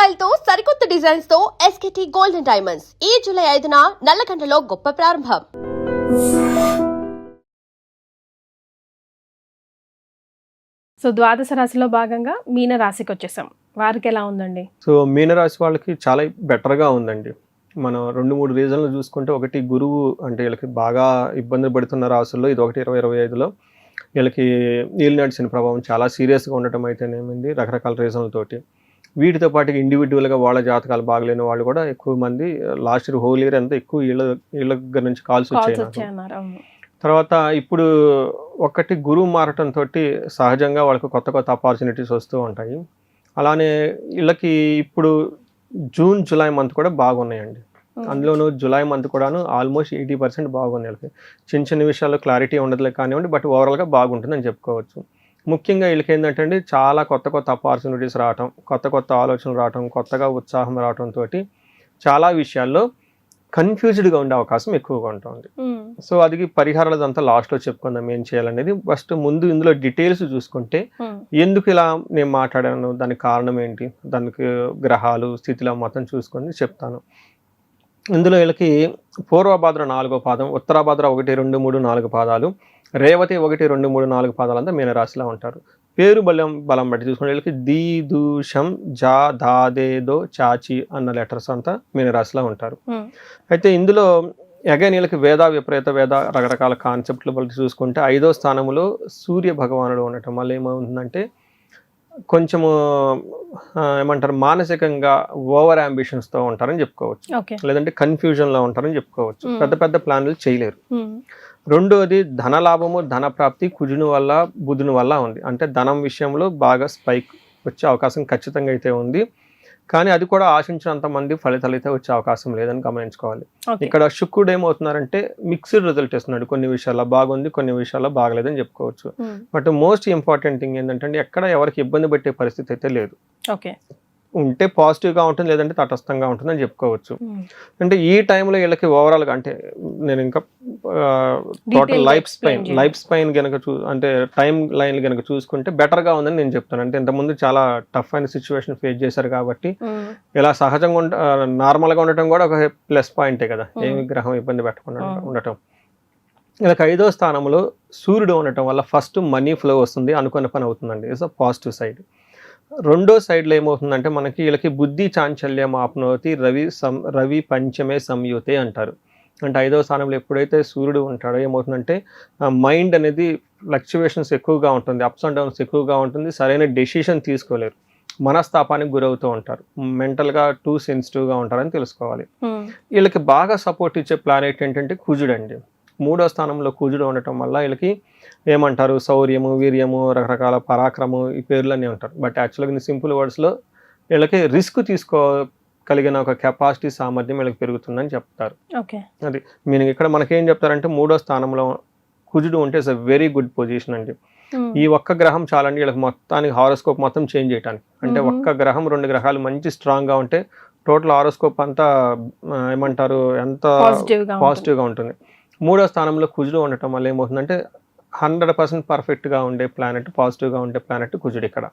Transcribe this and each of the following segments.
Style తో సరికొత్త designs తో ఎస్కేటీ గోల్డెన్ డైమండ్స్ ఈ జూలై 5న నల్లగంటలో గొప్ప ప్రారంభం. సో ద్వాదశ రాశిలో భాగంగా మీన రాశికి వచ్చేసాం. వారికి ఎలా ఉందండి? సో మీనరాశి వాళ్ళకి చాలా బెటర్గా ఉందండి. మనం 2-3 రీజన్లు చూసుకుంటే, ఒకటి గురువు అంటే వీళ్ళకి బాగా ఇబ్బంది పడుతున్న రాశుల్లో ఇది ఒకటి. 2025లో వీళ్ళకి ఈల్నాటి శని ప్రభావం చాలా సీరియస్గా ఉండటం అయితేనేమింది రకరకాల రీజన్లతోటి. వీటితో పాటు ఇండివిజువల్గా వాళ్ళ జాతకాలు బాగలేని వాళ్ళు కూడా ఎక్కువ మంది లాస్ట్ ఇయర్ హోల్ ఇయర్ అంతా ఎక్కువ వీళ్ళ దగ్గర నుంచి కాల్స్ వచ్చాయి. తర్వాత ఇప్పుడు ఒకటి గురువు మారటంతో సహజంగా వాళ్ళకి కొత్త కొత్త ఆపర్చునిటీస్ వస్తూ ఉంటాయి. అలానే వీళ్ళకి ఇప్పుడు జూన్ జూలై మంత్ కూడా బాగున్నాయండి. అందులోనూ జూలై మంత్ కూడాను ఆల్మోస్ట్ 80% బాగుంది. వీళ్ళకి చిన్న చిన్న విషయాల్లో క్లారిటీ ఉండదులే కానివ్వండి, బట్ ఓవరాల్గా బాగుంటుందని చెప్పుకోవచ్చు. ముఖ్యంగా వీళ్ళకి ఏంటంటే అండి, చాలా కొత్త కొత్త ఆపర్చునిటీస్ రావటం, కొత్త కొత్త ఆలోచనలు రావటం, కొత్తగా ఉత్సాహం రావడంతో చాలా విషయాల్లో కన్ఫ్యూజ్డ్గా ఉండే అవకాశం ఎక్కువగా ఉంటుంది. సో అది పరిహారాలదంతా లాస్ట్లో చెప్పుకుందాం ఏం చేయాలనేది. ఫస్ట్ ముందు ఇందులో డీటెయిల్స్ చూసుకుంటే, ఎందుకు ఇలా నేను మాట్లాడాను, దానికి కారణం ఏంటి, దానికి గ్రహాలు స్థితిలో మొత్తం చూసుకొని చెప్తాను. ఇందులో వీళ్ళకి పూర్వభాద్ర 4వ పాదం, ఉత్తరాభాద్ర 1, 2, 3, 4 పాదాలు, రేవతి 1, 2, 3, 4 పాదాలు అంతా మీనరాశిలో ఉంటారు. పేరు బలం బట్టి చూసుకుంటే వీళ్ళకి దీ, దూషం, జా, దా, దే, దో, చాచి అన్న లెటర్స్ అంతా మీనరాశిలో ఉంటారు. అయితే ఇందులో అగైన్ వీళ్ళకి విపరీత వేద రకరకాల కాన్సెప్ట్లు బట్టి చూసుకుంటే 5వ స్థానంలో సూర్య భగవానుడు ఉండటం వల్ల ఏమవుతుందంటే, కొంచెము ఏమంటారు, మానసికంగా ఓవర్ అంబిషన్స్తో ఉంటారని చెప్పుకోవచ్చు, లేదంటే కన్ఫ్యూజన్లో ఉంటారని చెప్పుకోవచ్చు. పెద్ద పెద్ద ప్లాన్లు చేయలేరు. రెండోది ధనలాభము, ధన ప్రాప్తి కుజుని వల్ల బుధుని వల్ల ఉంది. అంటే ధనం విషయంలో బాగా స్పైక్ వచ్చే అవకాశం ఖచ్చితంగా అయితే ఉంది. కానీ అది కూడా ఆశించినంత మంది ఫలితాలు అయితే వచ్చే అవకాశం లేదని గమనించుకోవాలి. ఇక్కడ శుక్రుడు ఏమవుతున్నారంటే మిక్స్డ్ రిజల్ట్ ఇస్తున్నాడు. కొన్ని విషయాల్లో బాగుంది, కొన్ని విషయాల్లో బాగలేదని చెప్పుకోవచ్చు. బట్ మోస్ట్ ఇంపార్టెంట్ థింగ్ ఏంటంటే, ఎక్కడ ఎవరికి ఇబ్బంది పెట్టే పరిస్థితి అయితే లేదు. ఉంటే పాజిటివ్గా ఉంటుంది, లేదంటే తటస్థంగా ఉంటుందని చెప్పుకోవచ్చు. అంటే ఈ టైంలో వీళ్ళకి ఓవరాల్గా అంటే నేను ఇంకా టోటల్ లైఫ్ స్పైన్ కనుక అంటే టైం లైన్ కనుక చూసుకుంటే బెటర్గా ఉందని నేను చెప్తాను. అంటే ఇంతకుముందు చాలా టఫ్ అయిన సిచ్యువేషన్ ఫేస్ చేశారు కాబట్టి ఇలా సహజంగా నార్మల్గా ఉండటం కూడా ఒక ప్లస్ పాయింటే కదా, ఏమి గ్రహం ఇబ్బంది పెట్టకుండా ఉండటం. ఇలా 5వ స్థానంలో సూర్యుడు ఉండటం వల్ల ఫస్ట్ మనీ ఫ్లో వస్తుంది, అనుకున్న పని అవుతుందండి. It's a positive side. రెండో సైడ్లో ఏమవుతుందంటే, మనకి వీళ్ళకి బుద్ధి చాంచల్యం ఆప్నోతి రవి పంచమే సంయుతే అంటారు. అంటే 5వ స్థానంలో ఎప్పుడైతే సూర్యుడు ఉంటాడో ఏమవుతుందంటే, మైండ్ అనేది ఫ్లక్చువేషన్స్ ఎక్కువగా ఉంటుంది, అప్స్ అండ్ డౌన్స్ ఎక్కువగా ఉంటుంది, సరైన డెసిషన్ తీసుకోలేరు, మనస్తాపానికి గురవుతూ ఉంటారు, మెంటల్గా టూ సెన్సిటివ్గా ఉంటారని తెలుసుకోవాలి. వీళ్ళకి బాగా సపోర్ట్ ఇచ్చే ప్లానెట్ ఏంటంటే కుజుడు అండి. 3వ స్థానంలో కుజుడు ఉండటం వల్ల వీళ్ళకి ఏమంటారు, శౌర్యము, వీర్యము, రకరకాల పరాక్రమం, ఈ పేర్లన్నీ ఉంటారు. బట్ యాక్చువల్గా సింపుల్ వర్డ్స్లో వీళ్ళకి రిస్క్ తీసుకోగలిగిన ఒక కెపాసిటీ, సామర్థ్యం వీళ్ళకి పెరుగుతుందని చెప్తారు. అది మీనింగ్. ఇక్కడ మనకేం చెప్తారంటే, 3వ స్థానంలో కుజుడు ఉంటే it's a very good position అండి. ఈ ఒక్క గ్రహం చాలండి వీళ్ళకి మొత్తానికి హారోస్కోప్ మొత్తం చేంజ్ చేయడానికి. అంటే ఒక్క గ్రహం 2 గ్రహాలు మంచి స్ట్రాంగ్గా ఉంటే టోటల్ హారోస్కోప్ అంతా ఏమంటారు ఎంత పాజిటివ్గా ఉంటుంది. 3వ స్థానంలో కుజుడు ఉండటం వల్ల ఏమవుతుందంటే 100% పర్ఫెక్ట్గా ఉండే ప్లానెట్, పాజిటివ్గా ఉండే ప్లానెట్ కుజుడు. ఇక్కడ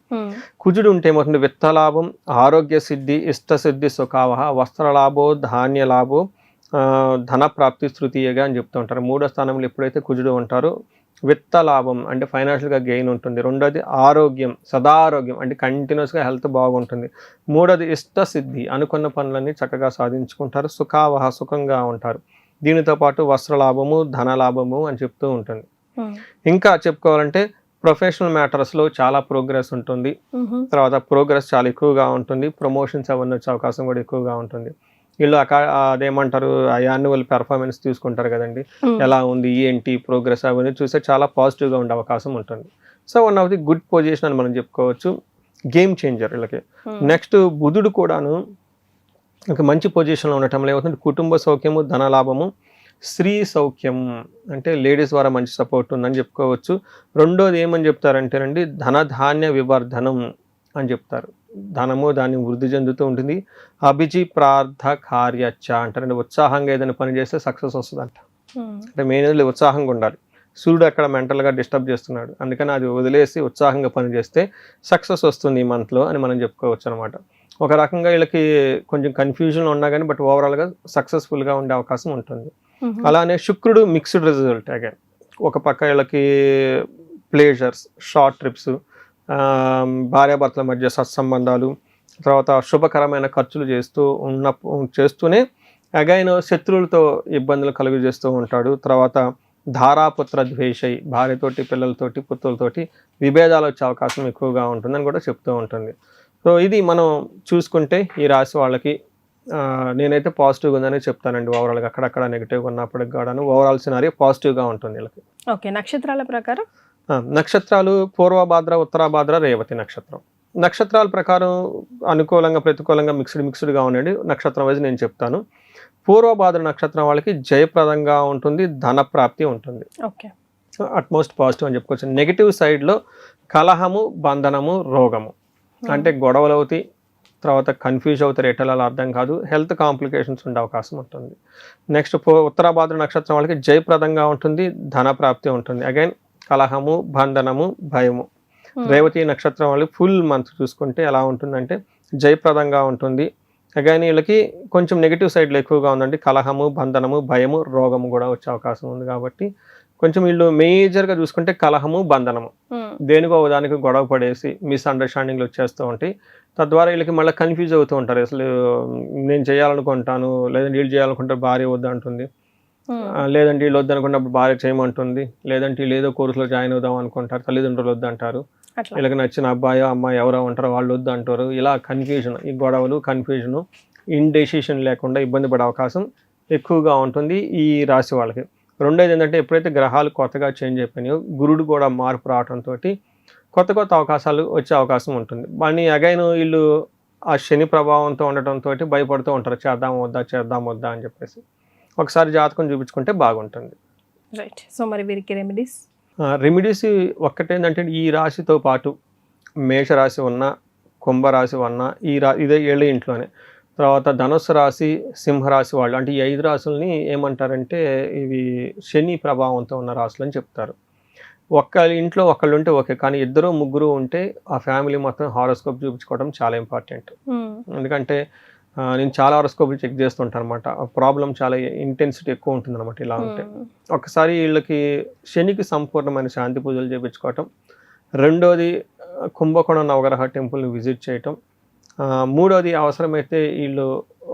కుజుడు ఉంటే ఏమవుతుంది, విత్తలాభం, ఆరోగ్య సిద్ధి, ఇష్టసిద్ధి, సుఖావహ, వస్త్రలాభో, ధాన్యలాభో, ధన ప్రాప్తి తృతీయగా అని చెప్తూ ఉంటారు. 3వ స్థానంలో ఎప్పుడైతే కుజుడు ఉంటారో విత్తలాభం అంటే ఫైనాన్షియల్గా గెయిన్ ఉంటుంది. రెండోది ఆరోగ్యం, సదా ఆరోగ్యం అంటే కంటిన్యూస్గా హెల్త్ బాగుంటుంది. మూడోది ఇష్టసిద్ధి, అనుకున్న పనులన్నీ చక్కగా సాధించుకుంటారు. సుఖావహ, సుఖంగా ఉంటారు. దీనితో పాటు వస్త్రలాభము, ధనలాభము అని చెప్తూ ఉంటుంది. ఇంకా చెప్పుకోవాలంటే ప్రొఫెషనల్ మ్యాటర్స్లో చాలా ప్రోగ్రెస్ ఉంటుంది. తర్వాత ప్రోగ్రెస్ చాలా ఎక్కువగా ఉంటుంది. ప్రమోషన్స్ అవన్నీ వచ్చే అవకాశం కూడా ఎక్కువగా ఉంటుంది. వీళ్ళు అదేమంటారు, యాన్యువల్ పెర్ఫార్మెన్స్ తీసుకుంటారు కదండి, ఎలా ఉంది ఏంటి ప్రోగ్రెస్ అవన్నీ చూస్తే చాలా పాజిటివ్గా ఉండే అవకాశం ఉంటుంది. So one of the good position అని మనం చెప్పుకోవచ్చు. గేమ్ చేంజర్ వీళ్ళకి. నెక్స్ట్ బుధుడు కూడాను ఒక మంచి పొజిషన్లో ఉండటంలో ఏమవుతుంది, కుటుంబ సౌఖ్యము, ధనలాభము, స్త్రీ సౌఖ్యం అంటే లేడీస్ ద్వారా మంచి సపోర్ట్ ఉందని చెప్పుకోవచ్చు. రెండోది ఏమని చెప్తారంటేనండి, ధనధాన్య వివర్ధనం అని చెప్తారు. ధనము దాన్ని వృద్ధి చెందుతూ ఉంటుంది. అభిజి ప్రార్థ కార్యచ్చ అంటారండి, ఉత్సాహంగా ఏదైనా పని చేస్తే సక్సెస్ వస్తుందంట. అంటే మెయిన్లీ ఉత్సాహంగా ఉండాలి. సూర్యుడు అక్కడ మెంటల్గా డిస్టర్బ్ చేస్తున్నాడు, అందుకని అది వదిలేసి ఉత్సాహంగా పనిచేస్తే సక్సెస్ వస్తుంది ఈ మంత్లో అని మనం చెప్పుకోవచ్చు అనమాట. ఒక రకంగా వీళ్ళకి కొంచెం కన్ఫ్యూజన్ ఉన్నా కానీ బట్ ఓవరాల్గా సక్సెస్ఫుల్గా ఉండే అవకాశం ఉంటుంది. అలానే శుక్రుడు మిక్స్డ్ రిజల్ట్ అగైన్. ఒక పక్క వీళ్ళకి ప్లేజర్స్, షార్ట్ ట్రిప్స్, భార్యాభర్తల మధ్య సత్సంబంధాలు, తర్వాత శుభకరమైన ఖర్చులు చేస్తూనే అగైన్ శత్రువులతో ఇబ్బందులు కలుగజేస్తూ ఉంటాడు. తర్వాత ధారాపుత్ర ద్వేషై, భార్యతోటి, పిల్లలతోటి, పుత్రులతోటి విభేదాలు వచ్చే అవకాశం ఎక్కువగా ఉంటుందని కూడా చెప్తూ ఉంటుంది. సో ఇది మనం చూసుకుంటే ఈ రాశి వాళ్ళకి నేనైతే పాజిటివ్గా ఉందని చెప్తానండి. ఓవరాల్గా అక్కడక్కడ నెగిటివ్గా ఉన్నప్పటికి కూడాను ఓవరాల్ సినారియో పాజిటివ్గా ఉంటుంది వీళ్ళకి. ఓకే, నక్షత్రాల ప్రకారం నక్షత్రాలు పూర్వభాద్ర, ఉత్తరాభాద్ర, రేవతి నక్షత్రం. నక్షత్రాల ప్రకారం అనుకూలంగా ప్రతికూలంగా మిక్స్డ్గా ఉండండి. నక్షత్రం వైజ్ నేను చెప్తాను. పూర్వభాద్ర నక్షత్రం వాళ్ళకి జయప్రదంగా ఉంటుంది, ధన ప్రాప్తి ఉంటుంది. ఓకే, సో అట్మోస్ట్ పాజిటివ్ అని చెప్పుకోవచ్చు. నెగిటివ్ సైడ్లో కలహము, బంధనము, రోగము, అంటే గొడవలు అవుతాయి, తర్వాత కన్ఫ్యూజ్ అవుతారు, ఎటలాలో అర్థం కాదు, హెల్త్ కాంప్లికేషన్స్ ఉండే అవకాశం ఉంటుంది. నెక్స్ట్ ఉత్తరాభాద్ర నక్షత్రం వాళ్ళకి జయప్రదంగా ఉంటుంది, ధన ప్రాప్తి ఉంటుంది. అగైన్ కలహము, బంధనము, భయము. రేవతి నక్షత్రం వాళ్ళకి ఫుల్ మంత్ చూసుకుంటే ఎలా ఉంటుందంటే జయప్రదంగా ఉంటుంది. అగైన్ వీళ్ళకి కొంచెం నెగిటివ్ సైడ్లో ఎక్కువగా ఉందండి. కలహము, బంధనము, భయము, రోగము కూడా వచ్చే అవకాశం ఉంది. కాబట్టి కొంచెం వీళ్ళు మేజర్గా చూసుకుంటే కలహము, బంధనము, దేనికో దానికి గొడవ పడేసి మిస్అండర్స్టాండింగ్లు వచ్చేస్తూ ఉంటాయి. తద్వారా వీళ్ళకి మళ్ళీ కన్ఫ్యూజ్ అవుతూ ఉంటారు. అసలు నేను చేయాలనుకుంటాను, లేదంటే వీళ్ళు చేయాలనుకుంటారు, భార్య వద్దంటుంది, లేదంటే వీళ్ళు వద్దనుకున్నప్పుడు భార్య చేయమంటుంది, లేదంటే వీళ్ళు ఏదో కోర్సులో జాయిన్ అవుదాం అనుకుంటారు, తల్లిదండ్రులు వద్దంటారు, వీళ్ళకి నచ్చిన అబ్బాయో అమ్మాయి ఎవరో ఉంటారో వాళ్ళు వద్దు అంటారు. ఇలా కన్ఫ్యూజన్, ఈ గొడవలు, కన్ఫ్యూజను, ఇండెసిషన్ లేకుండా ఇబ్బంది పడే అవకాశం ఎక్కువగా ఉంటుంది ఈ రాశి వాళ్ళకి. రెండోది ఏంటంటే ఎప్పుడైతే గ్రహాలు కొత్తగా చేంజ్ అయిపోయినాయో గురుడు కూడా మార్పు రావడంతో కొత్త అవకాశాలు వచ్చే అవకాశం ఉంటుంది. కానీ అగైన్ వీళ్ళు ఆ శని ప్రభావంతో ఉండటంతో భయపడుతూ ఉంటారు, చేద్దాం వద్దా అని చెప్పేసి. ఒకసారి జాతకం చూపించుకుంటే బాగుంటుంది. రైట్. సో మరి వీరికి రెమెడీస్ ఒక్కటేంటంటే ఈ రాశితో పాటు మేషరాశి ఉన్న, కుంభరాశి ఉన్న ఇదే ఏళ్ళ ఇంట్లోనే, తర్వాత ధనుస్సు రాశి, సింహరాశి వాళ్ళు, అంటే ఈ 5 రాశుల్ని ఏమంటారంటే ఇవి శని ప్రభావంతో ఉన్న రాశులు అని చెప్తారు. ఒక్క ఇంట్లో ఒకళ్ళు ఉంటే ఓకే, కానీ 2, 3 ఉంటే ఆ ఫ్యామిలీ మొత్తం హారోస్కోప్ చూపించుకోవడం చాలా ఇంపార్టెంట్. ఎందుకంటే నేను చాలా హారోస్కోప్లు చెక్ చేస్తుంటాను అనమాట. ప్రాబ్లం చాలా ఇంటెన్సిటీ ఎక్కువ ఉంటుంది అనమాట ఇలా ఉంటే. ఒకసారి వీళ్ళకి శనికి సంపూర్ణమైన శాంతి పూజలు చేయించుకోవటం, రెండోది కుంభకోణం నవగ్రహ టెంపుల్ని విజిట్ చేయటం, మూడోది అవసరమైతే వీళ్ళు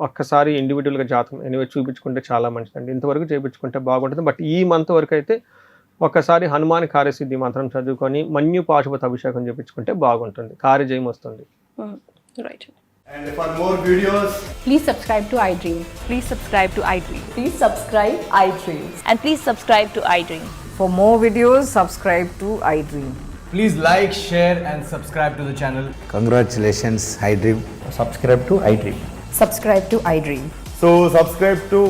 ఒక్కసారి ఇండివిజువల్గా జాతకం ఎనివే చూపించుకుంటే చాలా మంచిదండి. ఇంతవరకు చేయించుకుంటే బాగుంటుంది. బట్ ఈ మంత్ వరకు అయితే ఒకసారి హనుమాన్ కార్యసిద్ధి మంత్రం చదువుకొని మన్యు పాశుపత అభిషేకం చేయించుకుంటే బాగుంటుంది, కార్యజయం వస్తుంది. Right. And for more videos, please subscribe to iDream. Please subscribe to iDream. Please subscribe iDream. And please subscribe to iDream. For more videos, subscribe to iDream. please like, share and subscribe to the channel. Congratulations, iDream. Subscribe to iDream. Subscribe to iDream. So subscribe to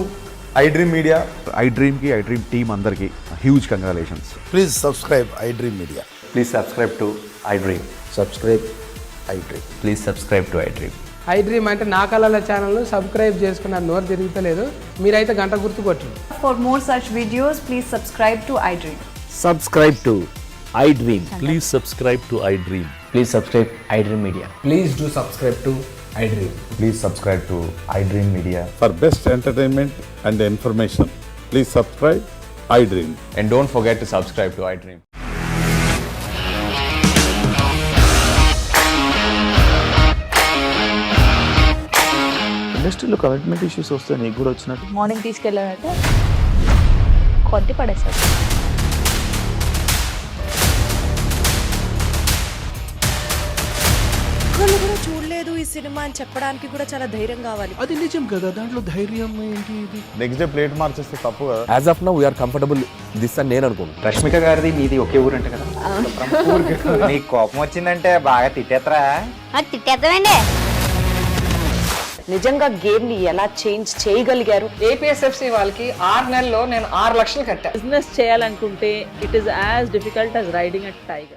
iDream Media. iDream ki iDream team andarki huge congratulations. Please subscribe iDream Media. Please subscribe to iDream. Subscribe iDream. Please subscribe to iDream. iDream అంటే నా కళల ఛానల్ను subscribe చేసుకున్న నోరు తిరుగుతలేదు, మీరైతే గంట గుర్తు కొట్టండి. For more such videos, please subscribe to iDream. Subscribe to iDream. Please subscribe to iDream. Please subscribe iDream Media. Please do subscribe to iDream. Please subscribe to iDream Media. For best entertainment and information, please subscribe iDream. And don't forget to subscribe to iDream. ఇండస్ట్రీలో commitment issues వస్తే నీకు కూడా వచ్చినట్టు morning తీసుకెళ్ళాలంటే కొట్టి పడేసాడు. వాళ్ళు కూడా చూడలేదు ఈ సినిమా అని చెప్పడానికి కూడా చాలా ధైర్యం కావాలి. అది నిజం కదా, దాంట్లో ధైర్యం ఏంటి? ఇది నెక్స్ట్ డే ప్లేట్ మార్చేస్తే తప్పు కదా. As of now we are comfortable this అని నేను అనుకుంటున్నాను. రష్మిక గారిది మీది ఒకే ఊరు అంటే కదా. నీకు కోపం వచ్చిందంటే బాగా తిట్టేత్తరా? తిట్టేద్దామండి. నిజంగా గేమ్ ని ఎలా చేంజ్ చేయగలిగారు? ఏపీఎస్ఎఫ్సి వాళ్ళకి 6 నెలల్లో నేను 6 లక్షలు కట్టా. బిజినెస్ చేయాలనుకుంటే it is as difficult as riding a tiger.